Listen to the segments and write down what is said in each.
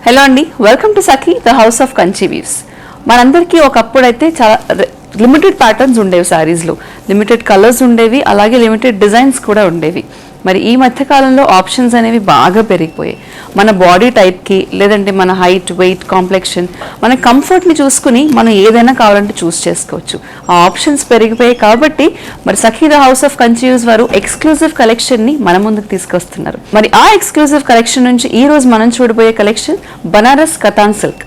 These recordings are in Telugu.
హలో అండి, welcome to Sakhi the house of Kanchi weaves. మనందరికీ ఒకప్పుడైతే చాలా లిమిటెడ్ ప్యాటర్న్స్ ఉండేవి, శారీస్లో లిమిటెడ్ కలర్స్ ఉండేవి, అలాగే లిమిటెడ్ డిజైన్స్ కూడా ఉండేవి. మరి ఈ మధ్యకాలంలో ఆప్షన్స్ అనేవి బాగా పెరిగిపోయాయి. మన బాడీ టైప్కి, లేదంటే మన హైట్, వెయిట్, కాంప్లెక్షన్, మన కంఫర్ట్ని చూసుకుని మనం ఏదైనా కావాలంటే చూస్ చేసుకోవచ్చు. ఆ ఆప్షన్స్ పెరిగిపోయాయి కాబట్టి మరి Sakhi the house of Kanchi weaves వారు ఎక్స్క్లూజివ్ కలెక్షన్ని మన ముందుకు తీసుకొస్తున్నారు. మరి ఆ ఎక్స్క్లూజివ్ కలెక్షన్ నుంచి ఈ రోజు మనం చూడబోయే కలెక్షన్ బనారస్ కతాన్ సిల్క్.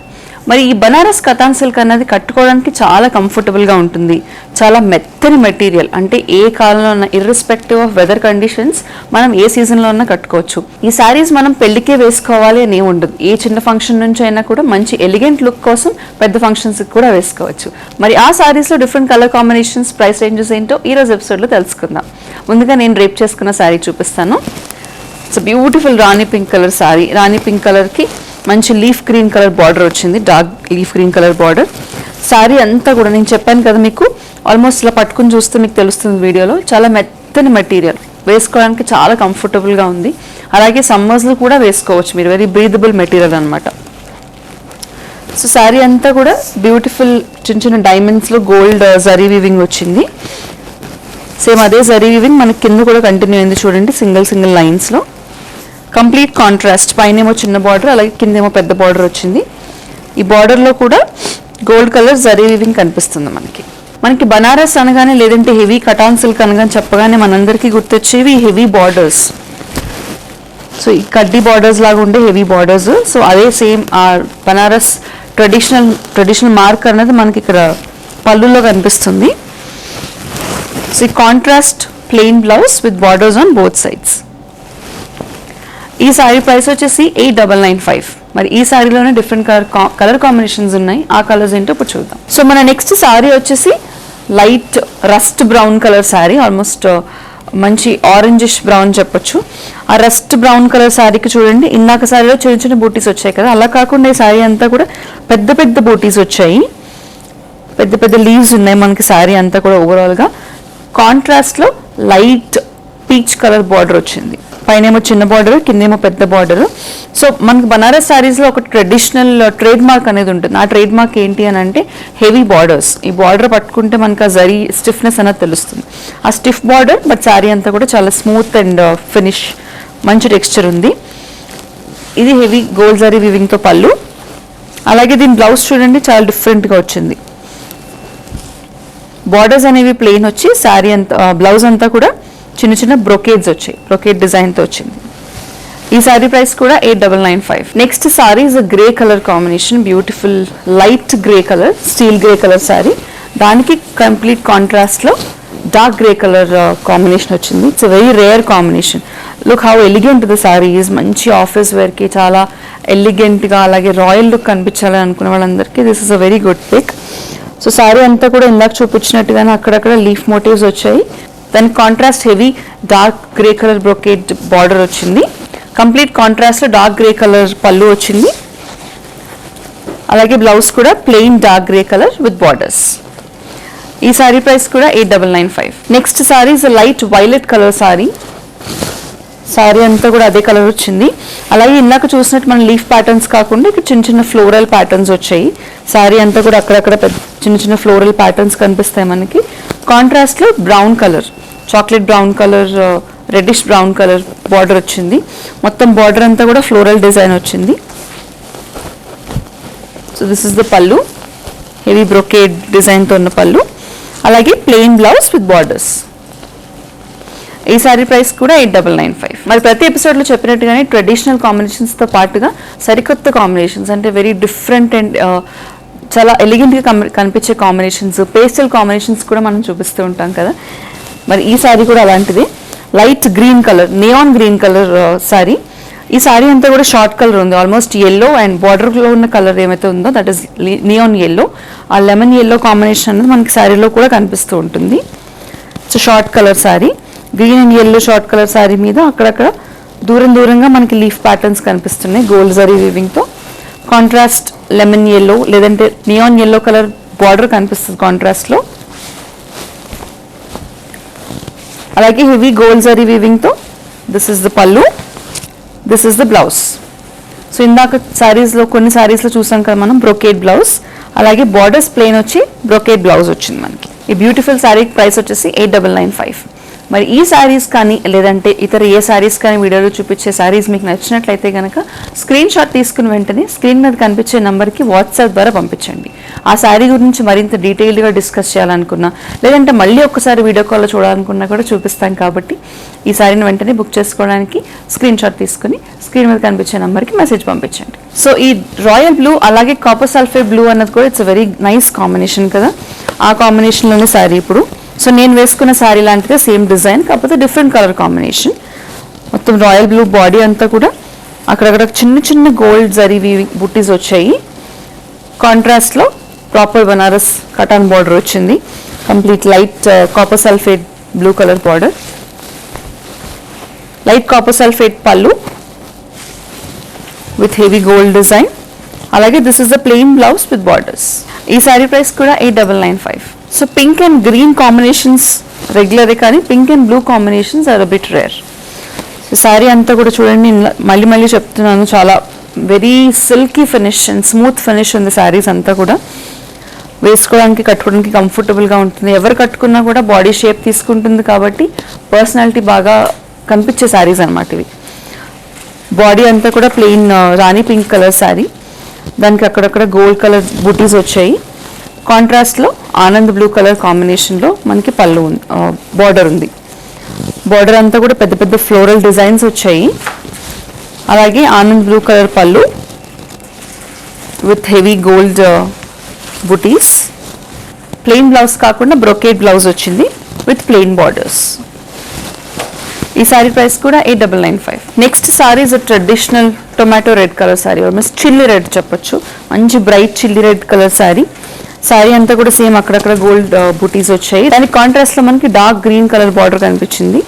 మరి ఈ బనారస్ కతాన్ సిల్క్ అన్నది కట్టుకోవడానికి చాలా కంఫర్టబుల్గా ఉంటుంది. చాలా మెత్తని మెటీరియల్, అంటే ఏ కాలంలో ఉన్న ఇర్రెస్పెక్టివ్ ఆఫ్ వెదర్ కండిషన్స్ మనం ఏ సీజన్లో ఉన్నా కట్టుకోవచ్చు. ఈ శారీస్ మనం పెళ్లికే వేసుకోవాలి అని ఉండదు. ఏ చిన్న ఫంక్షన్ నుంచి అయినా కూడా మంచి ఎలిగెంట్ లుక్ కోసం పెద్ద ఫంక్షన్స్కి కూడా వేసుకోవచ్చు. మరి ఆ శారీస్లో different colour combinations, price ranges ఏంటో ఈ రోజు ఎపిసోడ్లో తెలుసుకుందాం. ముందుగా నేను రేప్ చేసుకున్న శారీ చూపిస్తాను. It's beautiful Rani pink colour sari. Rani pink కలర్కి మంచి లీఫ్ గ్రీన్ కలర్ బార్డర్ వచ్చింది, dark leaf green colour border. Sari అంతా కూడా నేను చెప్పాను కదా మీకు, ఆల్మోస్ట్ ఇలా పట్టుకుని చూస్తే మీకు తెలుస్తుంది వీడియోలో. చాలా మెత్తని మెటీరియల్, వేసుకోవడానికి చాలా కంఫర్టబుల్గా ఉంది. అలాగే సమ్మర్స్లో కూడా వేసుకోవచ్చు మీరు, వెరీ బ్రీదబుల్ మెటీరియల్ అనమాట. సో శారీ అంతా కూడా బ్యూటిఫుల్ చిన్న చిన్న డైమండ్స్లో గోల్డ్ జరీ వీవింగ్ వచ్చింది. సేమ్ అదే జరీ వీవింగ్ మనకి కింద కూడా కంటిన్యూ అయింది చూడండి, సింగిల్ సింగిల్ లైన్స్లో. కంప్లీట్ కాంట్రాస్ట్, పైనేమో చిన్న బార్డర్, అలాగే కిందేమో పెద్ద బార్డర్ వచ్చింది. ఈ బార్డర్లో కూడా గోల్డ్ కలర్ జరీ వీవింగ్ కనిపిస్తుంది మనకి బనారస్ అనగానే, లేదంటే హెవీ కటాన్ సిల్క్ అనగానే చెప్పగానే మనందరికీ గుర్తొచ్చేవి హెవీ బార్డర్స్. సో ఈ కడ్డీ బార్డర్స్ లాగా ఉండే హెవీ బార్డర్స్. సో అదే సేమ్ ఆ బనారస్ ట్రెడిషనల్ మార్క్ అనేది మనకి ఇక్కడ పళ్ళులో కనిపిస్తుంది. సో ఈ contrast plain blouse with borders on both sides. ఈ శారీ ప్రైస్ వచ్చేసి 8,995. మరి ఈ శారీలోనే డిఫరెంట్ కలర్ కాంబినేషన్స్ ఉన్నాయి. ఆ కలర్స్ ఏంటో ఇప్పుడు చూద్దాం. సో మన నెక్స్ట్ శారీ వచ్చేసి light rust brown colour sari, almost మంచి ఆరెంజిష్ బ్రౌన్ చెప్పొచ్చు. ఆ రస్ట్ బ్రౌన్ కలర్ శారీకి చూడండి, ఇందాక శారీలో చిన్న చిన్న బూటీస్ వచ్చాయి కదా, అలా కాకుండా ఈ శారీ అంతా కూడా పెద్ద పెద్ద బూటీస్ వచ్చాయి, పెద్ద పెద్ద లీవ్స్ ఉన్నాయి మనకి శారీ అంతా కూడా. ఓవరాల్గా కాంట్రాస్ట్లో లైట్ పీచ్ కలర్ బార్డర్ వచ్చింది, పైనేమో చిన్న బార్డర్, కిందేమో పెద్ద బార్డర్. సో మనకి బనారస్ శారీస్లో ఒక ట్రెడిషనల్ ట్రేడ్ మార్క్ అనేది ఉంటుంది. ఆ ట్రేడ్ మార్క్ ఏంటి అని అంటే హెవీ బార్డర్స్. ఈ బార్డర్ పట్టుకుంటే మనకు ఆ జరీ స్టిఫ్నెస్ అనేది తెలుస్తుంది. ఆ స్టిఫ్ బార్డర్, బట్ శారీ అంతా కూడా చాలా స్మూత్ అండ్ ఫినిష్, మంచి టెక్స్చర్ ఉంది. ఇది హెవీ గోల్డ్ జరీ వీవింగ్తో పళ్ళు. అలాగే దీని బ్లౌజ్ చూడండి, చాలా డిఫరెంట్గా వచ్చింది. బార్డర్స్ అనేవి ప్లెయిన్ వచ్చి శారీ అంతా, బ్లౌజ్ అంతా కూడా చిన్న చిన్న బ్రొకేడ్స్ వచ్చాయి, బ్రొకేడ్ డిజైన్తో వచ్చింది. ఈ శారీ ప్రైస్ కూడా 8,995. Next sari is a grey colour combination, beautiful light grey colour, steel grey colour sari. దానికి కంప్లీట్ కాంట్రాస్ట్లో డార్క్ గ్రే కలర్ కాంబినేషన్ వచ్చింది. It's a very rare combination. Look how elegant the sari is. మంచి ఆఫీస్ వేర్కి చాలా ఎలిగెంట్గా, అలాగే రాయల్ లుక్ కనిపించాలని అనుకునే వాళ్ళందరికీ this is a very good pick. So sari అంతా కూడా ఇందాక చూపించినట్టుగానే అక్కడక్కడ లీఫ్ మోటివ్స్ వచ్చాయి. దానికి contrast heavy dark grey colour brocade border వచ్చింది. కంప్లీట్ కాంట్రాస్ట్లో డార్క్ గ్రే కలర్ పళ్ళు వచ్చింది. అలాగే బ్లౌజ్ కూడా plain dark grey colour with borders. ఈ శారీ ప్రైస్ కూడా 8,995. Next sari is light violet colour sari. Sari అంతా కూడా అదే కలర్ వచ్చింది. అలాగే ఇందాక చూసినట్టు మన లీఫ్ ప్యాటర్న్స్ కాకుండా ఇక్కడ చిన్న చిన్న ఫ్లోరల్ ప్యాటర్న్స్ వచ్చాయి. శారీ అంతా కూడా అక్కడక్కడ చిన్న చిన్న ఫ్లోరల్ ప్యాటర్న్స్ కనిపిస్తాయి మనకి. కాంట్రాస్ట్లో brown colour, chocolate brown colour, reddish brown colour border వచ్చింది. మొత్తం బార్డర్ అంతా కూడా ఫ్లోరల్ డిజైన్ వచ్చింది. సో దిస్ ఇస్ ద పళ్ళు, హెవీ బ్రొకేడ్ డిజైన్తో ఉన్న పళ్ళు. అలాగే ప్లెయిన్ బ్లౌజ్ విత్ బార్డర్స్. ఈ శారీ ప్రైస్ కూడా 8,995. మరి ప్రతి ఎపిసోడ్లో చెప్పినట్టుగానే ట్రెడిషనల్ కాంబినేషన్స్తో పాటుగా సరికొత్త కాంబినేషన్స్, అంటే వెరీ డిఫరెంట్ అండ్ చాలా ఎలిగెంట్గా కనిపించే కాంబినేషన్స్, పేస్టల్ కాంబినేషన్స్ కూడా మనం చూపిస్తూ ఉంటాం కదా. మరి ఈ శారీ కూడా అలాంటిది. Light green colour, neon green colour saree. ఈ శారీ అంతా కూడా షార్ట్ కలర్ ఉంది, ఆల్మోస్ట్ ఎల్లో, అండ్ బార్డర్లో ఉన్న కలర్ ఏమైతే ఉందో దట్ ఈస్ నియాన్ ఎల్లో. ఆ లెమన్ ఎల్లో కాంబినేషన్ అనేది మనకి శారీలో కూడా కనిపిస్తూ ఉంటుంది. So shot colour saree, green and yellow shot colour saree మీద అక్కడక్కడ దూరంగా మనకి లీఫ్ ప్యాటర్న్స్ కనిపిస్తున్నాయి గోల్డ్ జరీ వీవింగ్తో. కాంట్రాస్ట్ లెమన్ ఎల్లో, లేదంటే నియాన్ ఎల్లో కలర్ బార్డర్ కనిపిస్తుంది కాంట్రాస్ట్లో. అలాగే హెవీ గోల్డ్ జరీ వీవింగ్తో this is the pallu, this is the blouse. So so ఇందాక శారీస్లో కొన్ని శారీస్లో చూసాం కదా మనం బ్రొకేడ్ బ్లౌజ్, అలాగే బార్డర్స్ ప్లెయిన్ వచ్చి బ్రొకేడ్ బ్లౌజ్ వచ్చింది మనకి. ఈ బ్యూటిఫుల్ శారీ ప్రైస్ వచ్చేసి 8995. మరి ఈ శారీస్ కానీ లేదంటే ఇతర ఏ శారీస్ కానీ వీడియోలో చూపించే శారీస్ మీకు నచ్చినట్లయితే కనుక స్క్రీన్ షాట్ తీసుకుని వెంటనే స్క్రీన్ మీద కనిపించే నెంబర్కి వాట్సాప్ ద్వారా పంపించండి. ఆ శారీ గురించి మరింత డీటెయిల్గా డిస్కస్ చేయాలనుకున్నా లేదంటే మళ్ళీ ఒక్కసారి వీడియో కాల్లో చూడాలనుకున్నా కూడా చూపిస్తాం. కాబట్టి ఈ శారీని వెంటనే బుక్ చేసుకోవడానికి స్క్రీన్ షాట్ తీసుకుని స్క్రీన్ మీద కనిపించే నెంబర్కి మెసేజ్ పంపించండి. సో ఈ రాయల్ బ్లూ అలాగే కాపర్ సల్ఫేట్ బ్లూ అన్నది కూడా ఇట్స్ వెరీ నైస్ కాంబినేషన్ కదా. ఆ కాంబినేషన్లోనే శారీ ఇప్పుడు. సో నేను వేసుకున్న శారీ లాంటిదే, సేమ్ డిజైన్ కాకపోతే డిఫరెంట్ కలర్ కాంబినేషన్. మొత్తం రాయల్ బ్లూ బాడీ అంతా కూడా అక్కడక్కడ చిన్న చిన్న గోల్డ్ జరీ బుట్టీస్ వచ్చాయి. కాంట్రాస్ట్లో ప్రాపర్ బనారస్ కటాన్ బార్డర్ వచ్చింది. Complete light copper sulphate blue colour border, light copper sulphate pallu with heavy gold design. అలాగే this is the plain blouse with borders. ఈ శారీ ప్రైస్ కూడా 8995. So pink and green combinations రెగ్యులరే, కానీ pink and blue combinations are a bit rare. So sari అంతా కూడా చూడండి, మళ్ళీ మళ్ళీ చెప్తున్నాను, చాలా very silky finish and smooth finish ఉంది శారీస్ అంతా కూడా. వేసుకోవడానికి కట్టుకోవడానికి కంఫర్టబుల్గా ఉంటుంది. ఎవరు కట్టుకున్నా కూడా బాడీ షేప్ తీసుకుంటుంది కాబట్టి పర్సనాలిటీ బాగా కనిపించే శారీస్ అన్నమాట ఇవి. బాడీ అంతా కూడా ప్లెయిన్ రాణి పింక్ కలర్ శారీ, దానికి అక్కడక్కడ గోల్డ్ కలర్ బూటీస్ వచ్చాయి. కాంట్రాస్ట్లో ఆనంద్ బ్లూ కలర్ కాంబినేషన్లో మనకి పళ్ళు బార్డర్ ఉంది. బార్డర్ అంతా కూడా పెద్ద పెద్ద ఫ్లోరల్ డిజైన్స్ వచ్చాయి. అలాగే ఆనంద్ బ్లూ కలర్ పళ్ళు with heavy gold buttis. Plain blouse కాకుండా బ్రొకేడ్ బ్లౌజ్ వచ్చింది విత్ ప్లెయిన్ బార్డర్స్. ఈ సారీ ప్రైస్ కూడా 8995. Next sorry is traditional tomato red colour sorry, almost chilli red చెప్పొచ్చు. మంచి bright chilli red colour sorry. Sorry అంతా కూడా సేమ్ అక్కడక్కడ గోల్డ్ బూటీస్ వచ్చాయి. దానికి కాంట్రాస్ట్ లో మనకి డార్క్ గ్రీన్ కలర్ బార్డర్ కనిపించింది.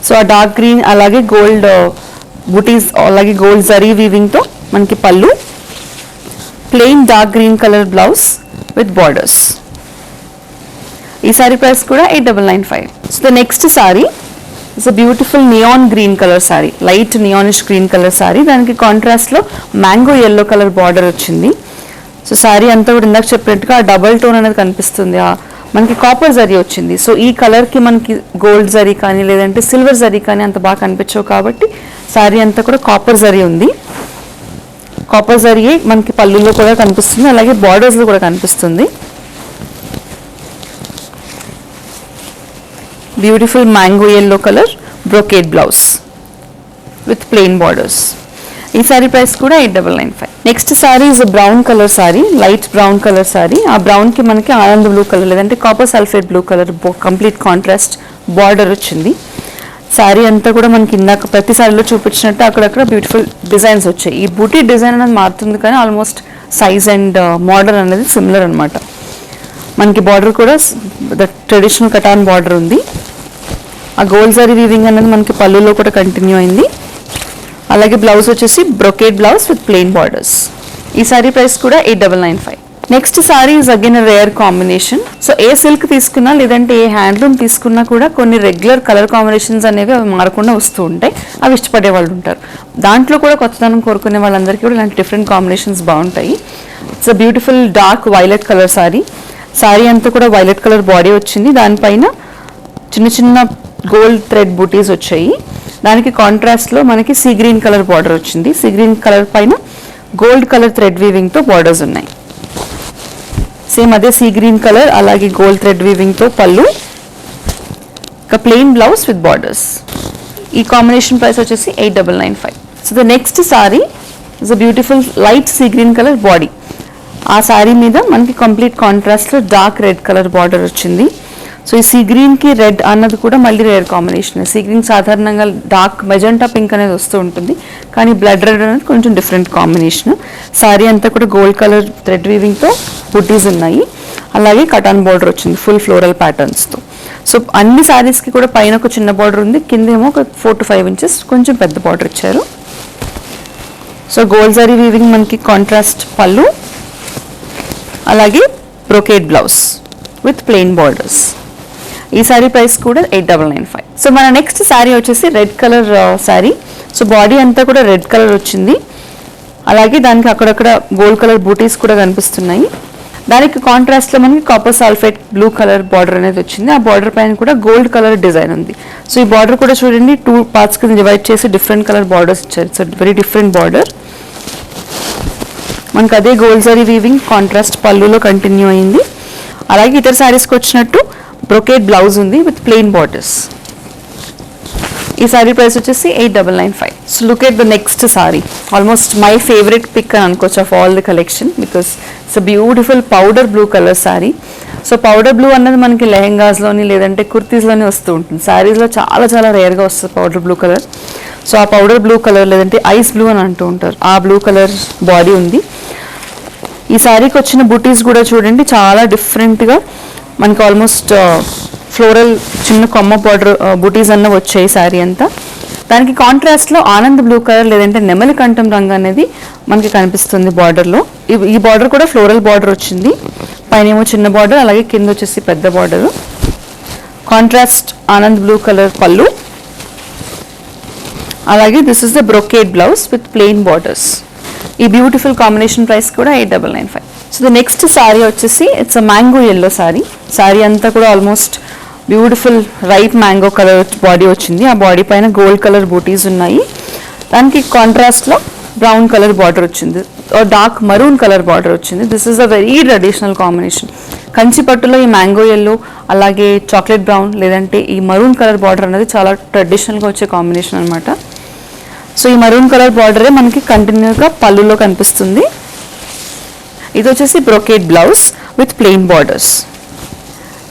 సో ఆ డార్క్ గ్రీన్ అలాగే గోల్డ్ బూటీస్ అలాగే గోల్డ్ జరీ వీవింగ్ తో మనకి pallu, plain dark green colour blouse with borders. ఈ సారీ ప్రైస్ కూడా 8995. So the next saree it's a beautiful neon green colour saree, light neonish green colour saree. దానికి కాంట్రాస్ట్ లో మ్యాంగో ఎల్లో కలర్ బార్డర్ వచ్చింది. సో సారీ అంతా కూడా ఇందాక చెప్పినట్టుగా ఆ డబల్ టోన్ అనేది కనిపిస్తుంది. మనకి కాపర్ జరీ వచ్చింది. సో ఈ కలర్ కి మనకి గోల్డ్ జరీ కానీ లేదంటే సిల్వర్ జరీ కానీ అంత బాగా కనిపించవు కాబట్టి సారీ అంతా కూడా కాపర్ జరీ ఉంది. కాపర్ జరీ మనకి పళ్ళులో కూడా కనిపిస్తుంది, అలాగే బార్డర్స్ లో కూడా కనిపిస్తుంది. Beautiful mango yellow colour brocade blouse with plain borders. ఈ సారీ ప్రైస్ కూడా 8995. Next sorry is brown colour saree, light brown colour sorry. ఆ బ్రౌన్ కి మనకి ఆనంద్ బ్లూ కలర్ లేదంటే copper sulphate blue colour complete contrast border వచ్చింది. సారీ అంతా కూడా మనకి ఇందాక ప్రతి సారీలో చూపించినట్టు అక్కడక్కడ బ్యూటిఫుల్ డిజైన్స్ వచ్చాయి. ఈ బూటీ డిజైన్ అనేది మారుతుంది కానీ ఆల్మోస్ట్ సైజ్ అండ్ మోడల్ అనేది సిమిలర్ అనమాట. మనకి బార్డర్ కూడా ద ట్రెడిషనల్ కటాన్ బార్డర్ ఉంది. ఆ గోల్డ్ జరీ వీవింగ్ అనేది మనకి పళ్ళులో కూడా కంటిన్యూ అయింది. అలాగే బ్లౌజ్ వచ్చేసి brocade blouse with plain borders. ఈ సారీ ప్రైస్ కూడా 8995. Next sorry is again rare combination. So A silk తీసుకున్నా లేదంటే ఏ హ్యాండ్లూమ్ తీసుకున్నా కూడా కొన్ని రెగ్యులర్ కలర్ కాంబినేషన్స్ అనేవి అవి మారకుండా వస్తూ ఉంటాయి. అవి ఇష్టపడే వాళ్ళు ఉంటారు. దాంట్లో కూడా కొత్తదనం కోరుకునే వాళ్ళందరికీ కూడా ఇలాంటి డిఫరెంట్ కాంబినేషన్స్ బాగుంటాయి. It's a beautiful dark violet colour sorry. Sorry అంతా కూడా వైలెట్ కలర్ బాడీ వచ్చింది. దానిపైన చిన్న చిన్న గోల్డ్ థ్రెడ్ బూటీస్ వచ్చాయి. దానికి కాంట్రాస్ట్ లో మనకి సీ గ్రీన్ కలర్ బార్డర్ వచ్చింది. సీ గ్రీన్ కలర్ పైన గోల్డ్ కలర్ థ్రెడ్ వీవింగ్ తో బార్డర్స్ ఉన్నాయి. సేమ్ అదే సీ గ్రీన్ కలర్ అలాగే గోల్డ్ థ్రెడ్ వీవింగ్ తో పళ్ళు, ఒక ప్లెయిన్ బ్లౌజ్ విత్ బార్డర్స్. ఈ కాంబినేషన్ ప్రైస్ వచ్చేసి 8995. So the next sorry is a beautiful light sea green colour body. ఆ సారీ మీద మనకి కంప్లీట్ కాంట్రాస్ట్ లో డార్క్ రెడ్ కలర్ బార్డర్ వచ్చింది. సో ఈ సీ గ్రీన్ కి రెడ్ అన్నది కూడా మళ్ళీ రేర్ కాంబినేషన్. సీ గ్రీన్ సాధారణంగా డార్క్ మెజెంటా పింక్ అనేది వస్తూ ఉంటుంది, కానీ బ్లడ్ రెడ్ అనేది కొంచెం డిఫరెంట్ కాంబినేషన్. సారీ అంతా కూడా గోల్డ్ కలర్ థ్రెడ్ వీవింగ్ తో బుటీస్ ఉన్నాయి. అలాగే కటాన్ బార్డర్ వచ్చింది ఫుల్ ఫ్లోరల్ ప్యాటర్న్స్ తో. సో అన్ని సారీస్ కి కూడా పైన ఒక చిన్న బార్డర్ ఉంది, కిందేమో ఒక 4 to 5 inches కొంచెం పెద్ద బార్డర్ ఇచ్చారు. సో గోల్డ్ జరీ వీవింగ్ మనకి కాంట్రాస్ట్ పళ్ళు, అలాగే brocade blouse with plain borders. ఈ సారీ ప్రైస్ కూడా 8995. సో మన నెక్స్ట్ సారీ వచ్చేసి red colour sorry. So body అంతా కూడా రెడ్ కలర్ వచ్చింది, అలాగే దానికి అక్కడక్కడ గోల్డ్ కలర్ బూటీస్ కూడా కనిపిస్తున్నాయి. దానికి కాంట్రాస్ట్లో మనకి copper sulphate blue colour border అనేది వచ్చింది. ఆ బార్డర్ పైన కూడా గోల్డ్ కలర్ డిజైన్ ఉంది. సో ఈ బార్డర్ కూడా చూడండి 2 పార్ట్స్ కింద డివైడ్ చేసి డిఫరెంట్ కలర్ బార్డర్స్ ఇచ్చారు. So very different border. మనకు అదే గోల్డ్ జరీ వీవింగ్ కాంట్రాస్ట్ పళ్ళులో కంటిన్యూ అయింది. అలాగే ఇతర శారీస్కి వచ్చినట్టు బ్రొకేడ్ బ్లౌజ్ ఉంది విత్ ప్లెయిన్ బార్డర్స్. ఈ సారీ ప్రైస్ వచ్చేసి 8995. So look at the next sorry, almost my favourite pick అని అనుకోవచ్చు of all the collection, because it's a beautiful powder blue colour sorry. So powder blue అన్నది మనకి లెహెంగాస్లోని లేదంటే కుర్తీస్లోని వస్తూ ఉంటుంది. శారీస్లో చాలా చాలా రేర్గా వస్తుంది పౌడర్ బ్లూ కలర్. సో ఆ పౌడర్ బ్లూ కలర్ లేదంటే ఐస్ బ్లూ అని అంటూ ఉంటారు, ఆ బ్లూ కలర్ బాడీ ఉంది. ఈ శారీకి వచ్చిన బుటీస్ కూడా చూడండి చాలా డిఫరెంట్గా మనకి ఆల్మోస్ట్ ఫ్లోరల్ చిన్న కొమ్మ బార్డర్ బూటీస్ అన్న వచ్చాయి శారీ అంతా. దానికి కాంట్రాస్ట్లో ఆనంద్ బ్లూ కలర్ లేదంటే నెమలి కంఠం రంగు అనేది మనకి కనిపిస్తుంది బార్డర్లో. ఈ బార్డర్ కూడా ఫ్లోరల్ బార్డర్ వచ్చింది, పైన ఏమో చిన్న బార్డర్, అలాగే కింద వచ్చేసి పెద్ద border. Contrast Anand blue colour పళ్ళు, అలాగే this is the brocade blouse with plain borders. ఈ బ్యూటిఫుల్ కాంబినేషన్ ప్రైస్ కూడా 8995. సో ద నెక్స్ట్ సారీ వచ్చేసి it's a mango yellow sorry. Sorry అంతా కూడా almost beautiful right mango colour body వచ్చింది. ఆ బాడీ పైన గోల్డ్ కలర్ బూటీస్ ఉన్నాయి. దానికి కాంట్రాస్ట్లో బ్రౌన్ కలర్ బార్డర్ వచ్చింది, డార్క్ మరూన్ కలర్ బార్డర్ వచ్చింది. This is a very traditional combination. Kanchi పట్టులో ఈ మ్యాంగో ఎల్లో అలాగే చాక్లెట్ బ్రౌన్ లేదంటే ఈ మరూన్ కలర్ బార్డర్ అనేది చాలా ట్రెడిషనల్గా వచ్చే కాంబినేషన్ అనమాట. సో ఈ మరూన్ కలర్ బార్డరే మనకి కంటిన్యూగా పళ్ళులో కనిపిస్తుంది. ఇది వచ్చేసి brocade blouse with plain borders.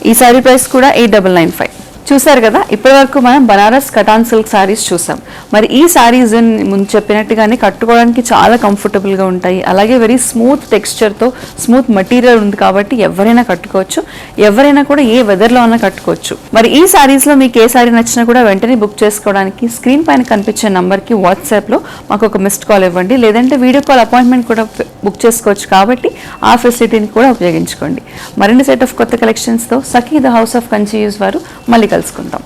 ఈ సారీ ప్రైస్ కూడా 8995. చూసారు కదా, ఇప్పటి వరకు మనం బనారస్ కటాన్ సిల్క్ సారీస్ చూసాం. మరి ఈ సారీస్ ముందు చెప్పినట్టుగానే కట్టుకోవడానికి చాలా కంఫర్టబుల్గా ఉంటాయి, అలాగే వెరీ స్మూత్ టెక్స్చర్తో స్మూత్ మెటీరియల్ ఉంది కాబట్టి ఎవరైనా కట్టుకోవచ్చు, ఎవరైనా కూడా ఏ వెదర్లో అయినా కట్టుకోవచ్చు. మరి ఈ సారీస్లో మీకు ఏ సారీ నచ్చినా కూడా వెంటనే బుక్ చేసుకోవడానికి స్క్రీన్ పైన కనిపించే నంబర్కి వాట్సాప్లో మాకు ఒక మిస్డ్ కాల్ ఇవ్వండి, లేదంటే వీడియో కాల్ అపాయింట్మెంట్ కూడా బుక్ చేసుకోవచ్చు. కాబట్టి ఆ ఫెసిలిటీని కూడా ఉపయోగించుకోండి. మరిన్ని సెట్ ఆఫ్ కొత్త కలెక్షన్స్తో Sakhi the house of Kanchi యూస్ వారు మళ్ళీ కలుసుకుందాం.